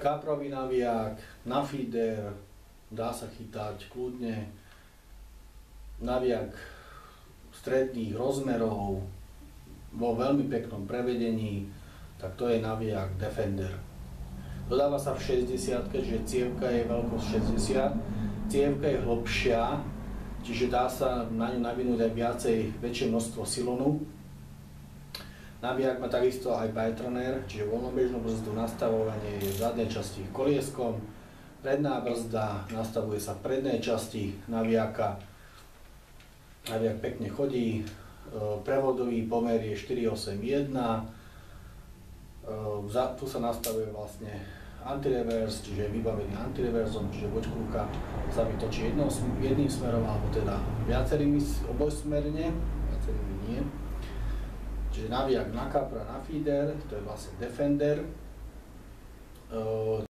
Kaprový navijak, na feeder, dá sa chytať kľudne. Navijak stredných rozmerov, vo veľmi peknom prevedení, tak to je navijak Defender. Dodáva sa v 60, že cievka je veľkosť 60, cievka je hlbšia, čiže dá sa na ňu navinúť aj väčšie množstvo silonu. Navijak má takisto aj Bytroner, čiže voľnobežnú brzdu, nastavovanie je v zadnej časti kolieskom, predná brzda, nastavuje sa v prednej časti navijaka. Navijak pekne chodí, prevodový pomer je 481, tu sa nastavuje vlastne antirevers, čiže je vybavený antireverzom, čiže vočkúka sa vytočí jedným smerom, alebo teda viacerými obojsmerne, viacerými nie. Čiže navijak na kapra, na feeder, to je vlastne Defender.